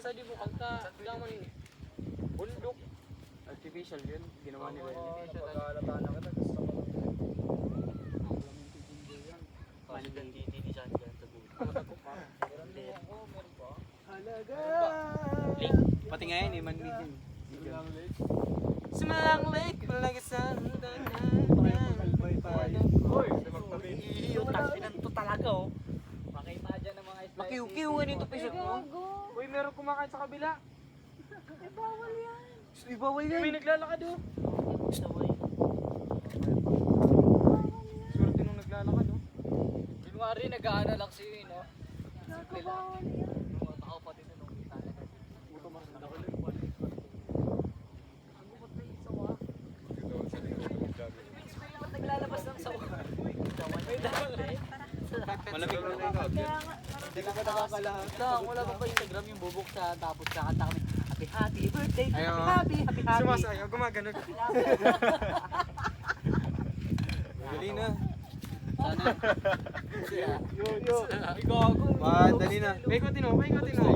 Sa di mo kanta, daman bundok. Artificial yun, ginawa nila yun. Pag-alata na kita, gusto ko lang. Maligan dito dyan sa buhay. Meron pa? Halaga! Link. Pati nga yun, man din. Simalang lake, malagasang Hoy, magtabi. Iyo, tasinan to talaga oh. Makita dyan ng mga slices. Makiukiw nga nito pisot mo. Uy, meron kumakain sa kabila. Bawal yan. Ibawal yan. May naglalakad oh. Saway. Swerte nung naglalakad oh. Kunwari, nag-aano lang siyo no? Nakabawal yan. Ako pati na nung kita na. Buto mas Naglalabas ng sawa. malamig na ikaw. Hindi ko pa nakakalahat. Wala pa Instagram yung bubuksan tapos kakanta kami. Happy birthday! Ayun. Happy! Sumasayaw, gumaganog. Dali na. Sana. Yo. Ikaw Dali na. Paikotin mo. Paikotin mo.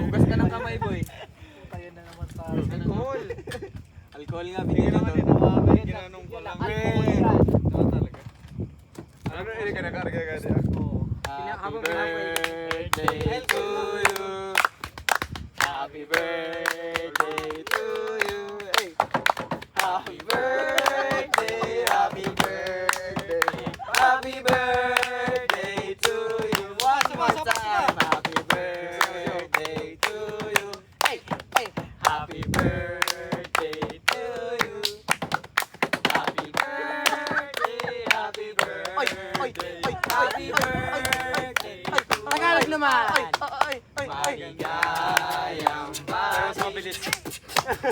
Hugas ka ng kamay boy. Tayo na naman sa... Alcohol. Alcohol nga, binigyan naman to. din ginanong ko lang. Alcohol yan. Oo talaga. Ano ini ka nakarga ka diya? Happy birthday to you. Happy birthday to you. Hey. Happy birthday, happy birthday. Happy birthday to you. One more time. Happy birthday to you. Hey, hey. Happy birthday to you. Happy birthday, happy birthday. Happy birthday. Tagalog naman!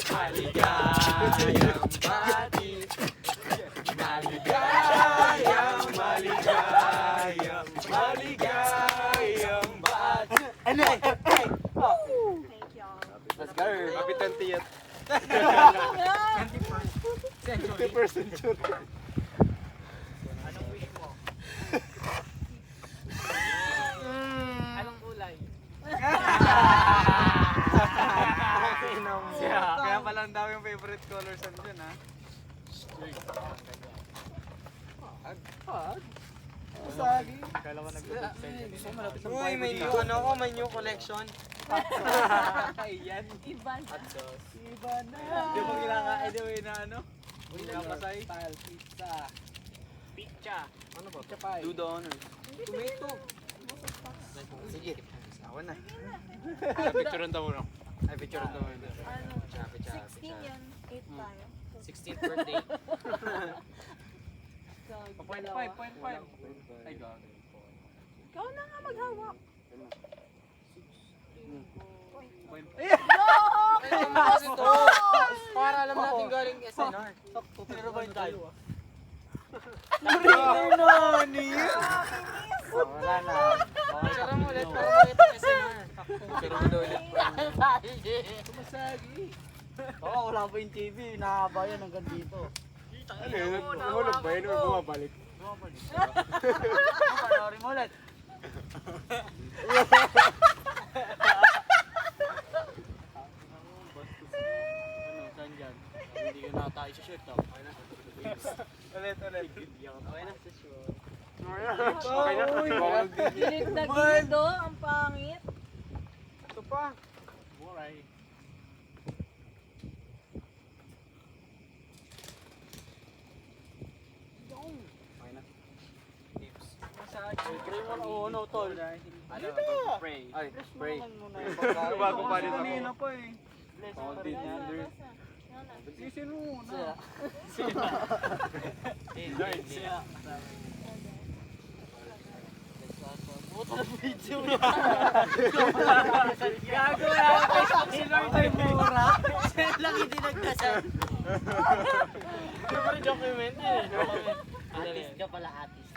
Maligayang bati. Maligayang bati. Maligayang bati. Thank y'all. Let's go. Happy 20th. 21st century. Anong wish mo? Anong kulay? Kaya pala ang dami yung favorite colors andun ha. Usagi. Kala ko nag-design. Uy, may new may new collection. Ayan. Iba na. Iba na. Di mo kinakain daw na ano? Kapasay. Style pizza. Pizza. Ano ba? Pizza pie. Do the honors. Tomato. Sige. Awan na. Picturean daw mo. Ay, picturean daw mo. Ano? Picture. 16 yan. 8 tayo. 16th birthday. Point five. Ay, God. Ikaw na nga maghawak. Kasi to. Para alam natin galing SNR. Pero ba yung tayo? Wala na. Picture mo ulit para makita yung SNR. Picture mo daw ulit. Sumasagi. Oo, wala pa yung TV. Nakahaba yan hanggang dito. Nahulog ba yun o bumabalik? Panoorin mo ulit. Ano, saan dyan? Hindi ka nakatayo sa shirt. Okay na. Ulit. Okay na. Okay na. Bawal din. Gilid na gilid oh. Ang pangit. Ito pa. Buray. Okay na. Tips. Pray mo na ano, tol. Ano, pray. Ay, pray. Bago pa rin ako. Kanina pa eh. Fountain under. Sisin mo muna. Puta na video niya. Gago na. Si Lord ay mura. Siya lang hindi nagdasal. Ito pa rin document eh. Artist ka pala, artist.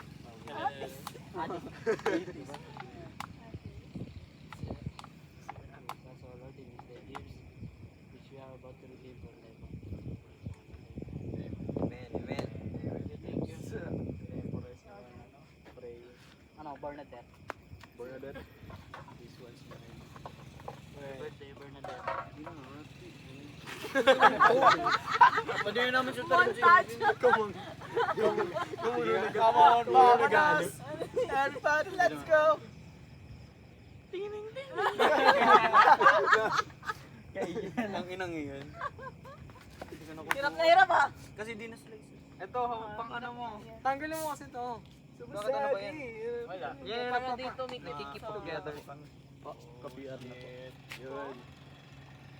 Ano, Bernadette? Bernadette. This one's mine. Birthday, Bernadette. Pwede yun naman siya Montage! Come on, Vamos! everybody, let's go! Ang inang yun. Hirap na hirap ah! Kasi di na-slice. Ito, pang ano mo. Tanggalin mo kasi to. Bakit ano ba yan? Wala. Yeah, para dito may Keep so, together. Ka-PR na po. Yun.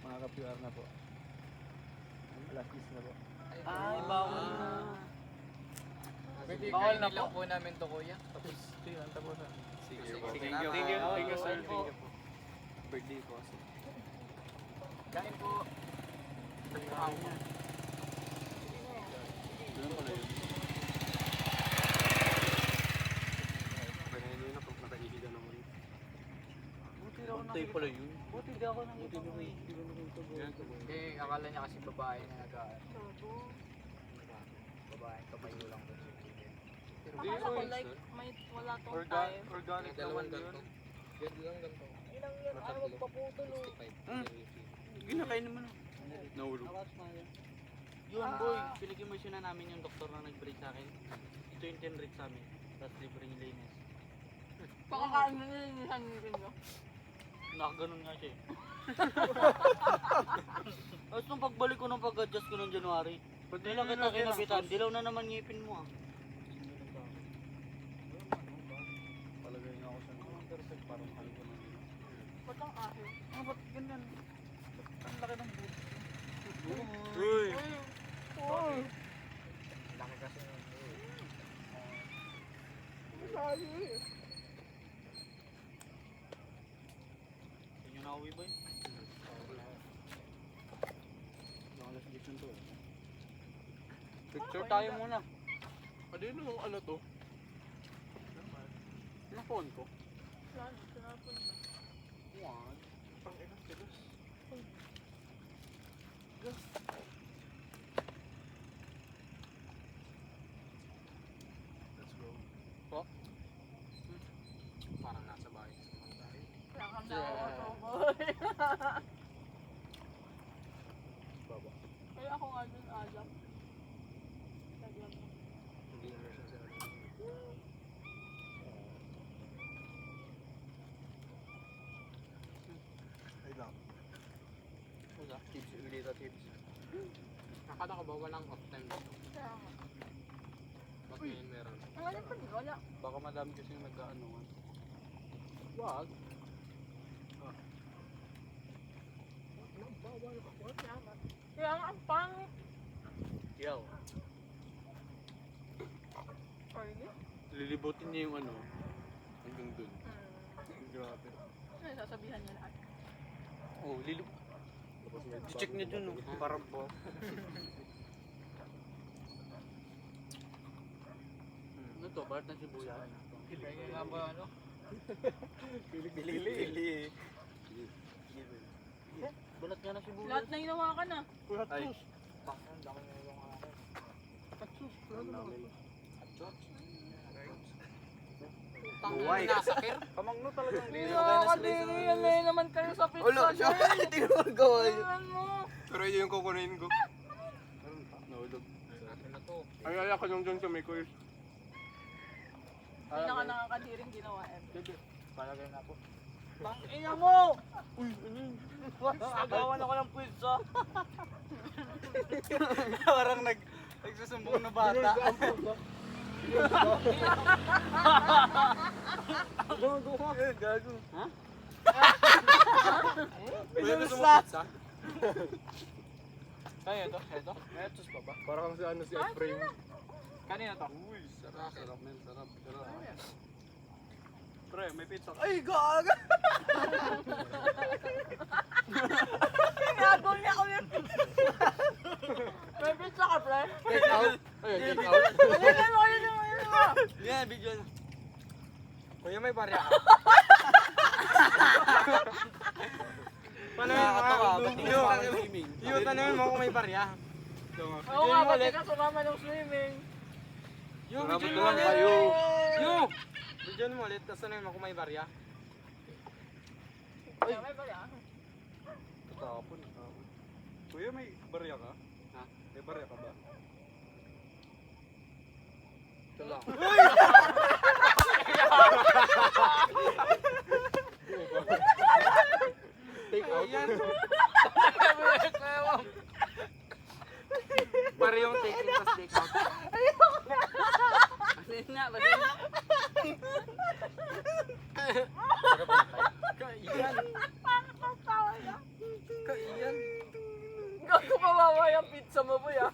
Mga ka-PR na po. Alas 10 na po. Ay, bawal na. Bawal na po namin to, kuya. Tapos, ang tapos na. Sige, Thank thank you. you. Thank you, sir. Thank you. Birthday ko kasi. Kain po. Ganun pala yun. Ganun yun ako, nakahihiga naman. Buti daw Buti pala yun. Buti di ako nakita. Eh, akala niya kasi babae na babae, tumayo lang po. Akala ko like may wala tong time. Organic naman yun. Ilang yan, ano magpaputol oh. Ginakain naman. Nahulog. Yun boy, pinigyan mo siya na namin yung doktor na nag-break sa akin. Ito yung 10 rate sa amin. Tapos libreng linis. Pakakain na nilinisan nyo nyo. Nakaganon nga siya eh. Tapos nung pagbalik ko ng pag-adjust ko ng January, dilaw kita kinabitan, dilaw na naman ngipin mo ah. Palagay nga ako sa perfect parang haligo na yun. Ba't ang ahil? Ah, ba't ganyan? Ang laki ng buto. Uy! Uy! Laki kasi. Yun yung nauwi boy. Alas 10 to. Picture tayo muna. Ano yun yung ano to? Yung phone ko? Saan? Sinapon na. One. Pang ilang kilos. Let's go. Po? Parang nasa bahay. Kaya kang nakakatawa boy. Baba. Kaya ako nga dun alak. Lagyan mo. Hindi na siya sa Ay lang. tips, ulita tips. Nakala ko ba walang off time dito? Kaya nga. Ba't ngayon meron? Ang alam pa din, wala. Baka madami kasi yung nag-aanuhan. Wag. Kaya nga ang pangit. Yo. Orly? Lilibutin niya yung ano. Hanggang dun. Grabe. Ano sasabihan niya lahat? Oh, lilo. Tapos may Check niya dun, no? Parang po. Ano to? Barat ng sibuyas. Kaya nga ba, ano? Pili. Balat nga ng sibuyas. Lahat na hinawakan na. Ay. Ang laki na yung akin. Buway. Nasakir? Kamangno talagang Hindi yan na naman kayo sa pizza. Hindi mo magawa yun. Tingnan mo. Pero yun yung kukunin ko. Nahulog. Ano to? Ay, ako yung dyan sa may quiz. Pinaka nakakadiring ginawa eh. Palagay na po. Ina mo! Uy, ano yun? Agawan ako ng pizza. Parang nagsusumbong na bata. Gago. Ha? Gusto mo pizza? Kaya ito? Ito? Ito pa ba? Parang si ano si Efraim. Kanina to? Uy, sarap. Sarap men, sarap. Pre, may pizza. Ay, gaga! Pinagol niya ko yung may pizza ka, pre? Take out? Ayun, take out. Ayun mo, ayun mo, ayun mo. Yan, video na. Kuya, may barya ka. Paano yun mga yung tanongin mo kung may barya. Oo nga, pati ka sumama ng swimming. Yung Grabe video ka lang mo kayo. Yung! Bidyan mo ulit, tapos ano yun, kung may barya. Ay, may bala. Tapon. Kuya, may barya ka? Ha? May barya ka ba? Ito lang. Take out. Yan. Pare yung take in, tapos take out. Basin nga, basin. Kaiyan. Kaiyan. Gago kawawa yung pizza mo po yan.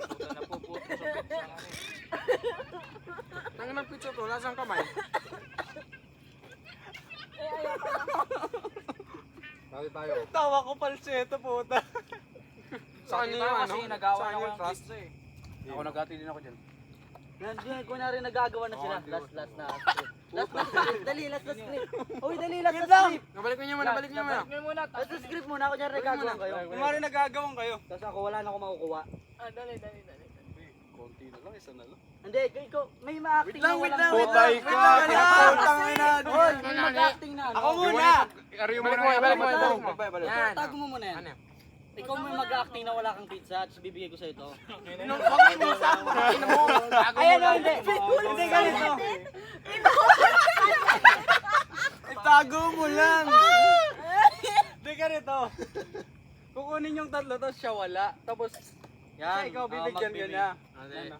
Puta, napuputo sa pizza nga rin. Nangin ng pizza to, lasang kamay. Eh, ayaw pa na. Dali tayo. Tawa ko palseto, puta. Sa kanya yung ano? nagawa Sa na kanya ko yung ng trust. pizza eh. Ako nagati din ako dyan. Nandiyan, kunyari nagagawa na sila. Oh, Last na script. Last na script. Dali, last na script. Uy, dali, last na script. Balik niyo muna, balik niyo muna. Balik mo muna. Last na script muna, kunyari nagagawa kayo. Kumari nagagawang kayo. Tapos ako wala na ako makukuha. Ah, dali. Konti na lang, isa na lang. Hindi, ikaw, may ma-acting na walang Putay ka! Pinaputang ina! Hoy, may mag-acting na. Ako muna! Balik mo, balik mo. Yan. Tago mo muna yan. Ano? Ikaw may mag-acting na wala kang pizza, tapos bibigay ko sa ito. Huwag mo sa akin mo. Ayan o, hindi. Hindi ganito. Itago mo lang! Hindi ganito. Kukunin yung tatlo, tapos siya wala. Tapos, Yan, ikaw bibigyan ka na.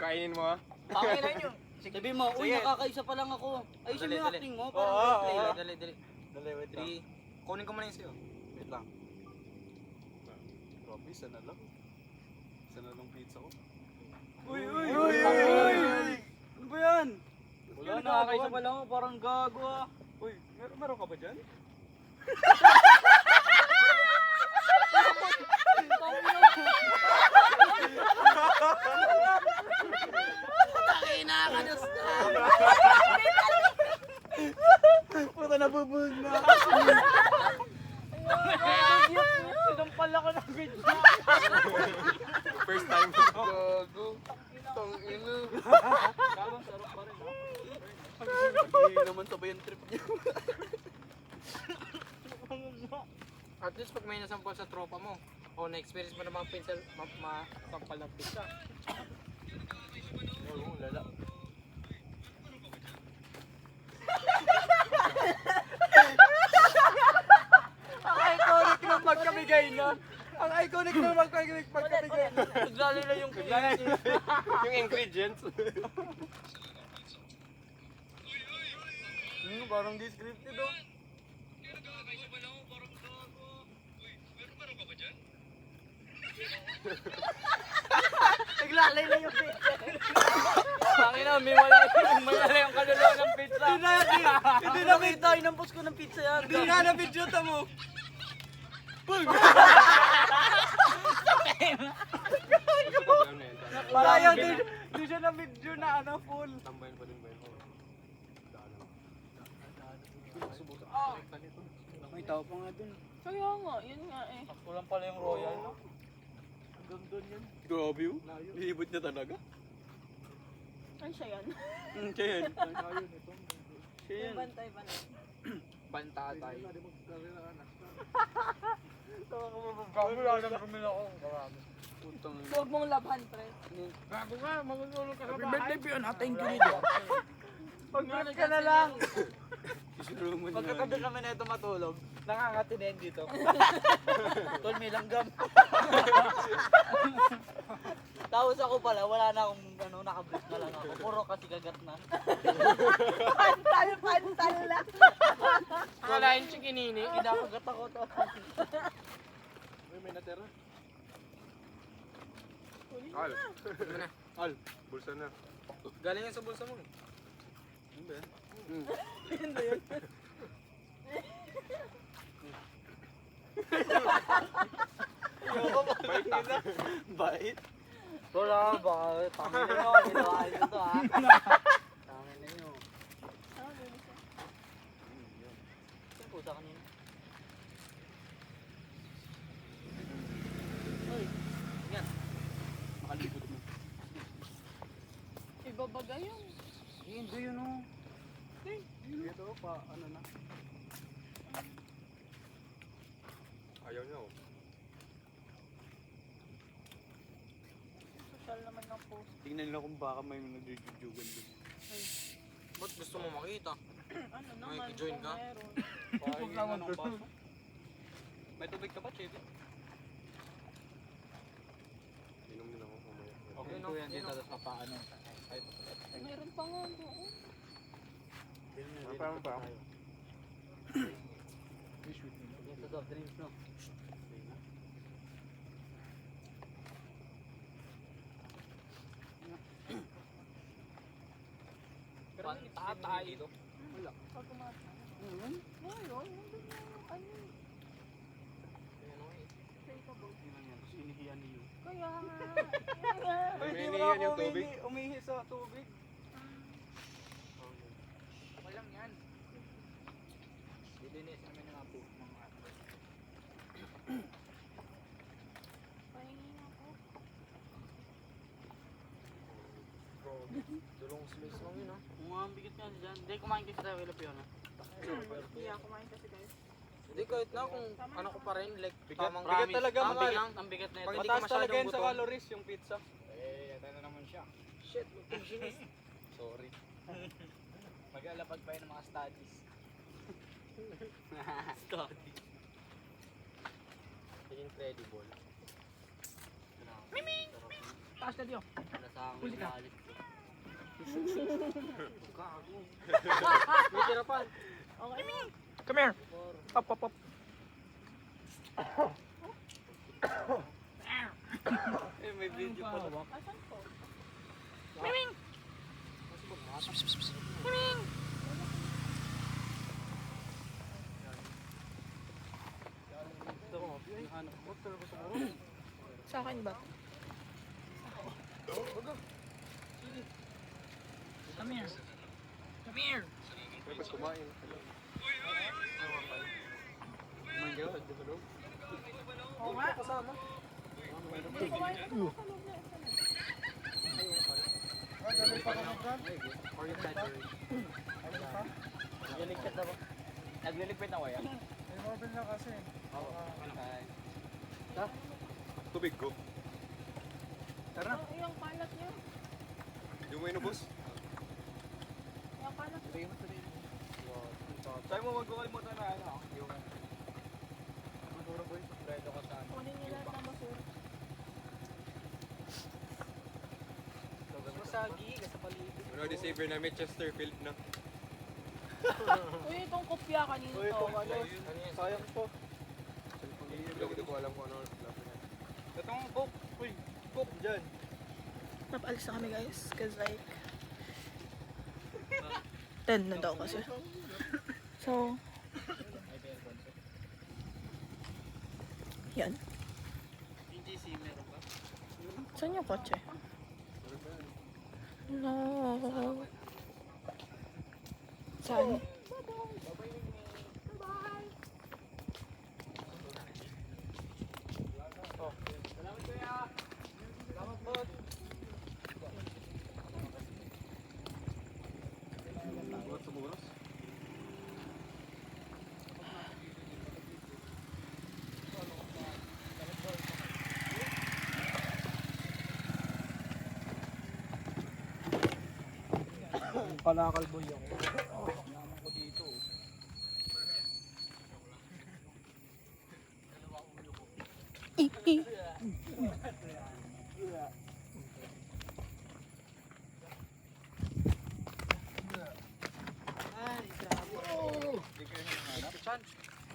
Kainin mo. Pakilan yun. Sabi mo, uy, Sige. nakakaisa pa lang ako. Ayusin mo yung Dali, acting mo, Oo, parang oo. play. Dali. Dali, wait lang. Kunin ko muna yung sa'yo. Wait lang. Grabe, isa na lang. Isa na lang pizza ko. Uy! Ano ba yan? Wala, nakakaisa pa lang ako, parang gago ah. Uy, meron ka ba dyan? Puta, nabubulog na. Sinampal ako ng video. First time. Gago. Tong ino. Gagong sarap pa rin ah. Hindi naman sabay yung trip niyo. At least pag may nasampal sa tropa mo, o na-experience mo na mga pinsel, masampal ng pizza. Oo, lala. Ang iconic ng magkamigay na. Ang iconic ng magkamigay na. Naglali na yung Yung ingredients. Parang descriptive oh. Naglalay na yung pizza. Pangin na, may wala yung kaluluwa ng pizza. Hindi nakita, inampos ko ng pizza yan. Hindi nga na video ta mo. Sayang din. Hindi siya na video na ano full. Tambayan pa din ba yun? May tao pa nga dun. Kaya nga, yun nga eh. Sakto lang pala yung royal. Hanggang dun yun. Grabe yun. Liibot niya talaga. Ay, siya yan. Siya yan. Siya yan. Bantay. Bantatay. Wala nang kumila ko. Putang ina. Huwag mong labhan, pre. Gago ka, magululong ka sa Happy bahay. birthday po yun. Thank you dito. Mag-birth ka na lang. Isuro mo Pagkatabi kami na ito matulog, nakakatinin dito. Tol, may langgam. Tapos ako pala, wala na akong nakabrief na lang ako. Puro kasi kagat na. Pantal lang. Wala yung chikinini. Kinakagat ako to. Uy, may natira. Al. Ano na? Al. Bulsa na. Galing yan sa bulsa mo eh. Ano ba yan? Bait. Wala, baka tangin na nyo, ginawain nyo to ha. Tangin na nyo. Saan po sa kanina? Uy, yan. Makalibot mo. Ibabaga yun. Hindi yun o. Ito pa, ano na. Ayaw niya oh. Social naman ng post. Tingnan nila kung baka may nagjujugan doon. Ba't gusto mo makita? Ano naman join kung ka? meron. Huwag lang ng baso. May tubig ka ba, Chevy? Inom din ako mamaya. Okay po yan dito sa paano. Meron pa nga doon. Parang pa. Dito sa drinks no. Tatay ito. Pag kumata. Meron. Nandun yung ano. Shakeable. Tingnan yan. Tapos inihiyan niyo. Kaya nga. Ay, di May mo iniiyan ako yung tubig. umihi sa tubig. Okay lang yan. Dilinis namin ng apo. Pahingin ako. Bro, dulong space lang yun ah. Umambigat nga dyan. Hindi, kumain kasi tayo kay Fiona. Hindi ako kumain kasi guys. Hindi kahit na kung ano ko pa rin, like Bigat- tamang bigat talaga, tama Ang bigat, lang. ang bigat na Pag ito. hindi ka Mataas talaga masyadong yan sa gutom. calories yung pizza. Eh, tayo naman siya. Shit, nutritionist. Sorry. Mag-alapag pa yun ng mga studies. Study. Incredible. Taas na diyo. Wala sa akin. Huli ka. Gago. May tira pa. Okay. Come here. Up, up, up. Eh, may video pa lang. Asan po? Ito ko, yung ano, huwag talaga sa kuro. Sa akin ba? Come here. Come here. May ba't kumain? Kumain ka, di ba, Lord? Oo nga. Kasama. Hindi kumain ka na sa loob na ito. Or yung battery. Nagliligpit na ba? Nagliligpit na ko yan? Tubig ko. Tara. Yung kalat niya. Yung mo inubos? Yung kalat niya. Sabi mo, wag ko kalimutan na ano, yung Maduro boy. Predo ka sa ano. Kunin niya lahat ng basura. Masagi, sa paligid. Ano di saver namin Chesterfield na. Uy, itong kopya kanino Uy, to. itong ano, Ano yan? sayang po. Hindi ko alam kung ano. Labi na. Itong cook, uy, cook dyan. Napaalis na kami guys. Cause like 10 na daw kasi. So, yan. PGC meron ba? Saan yung kotse? No. Saan? Kalakal boy ako. Eh, eh.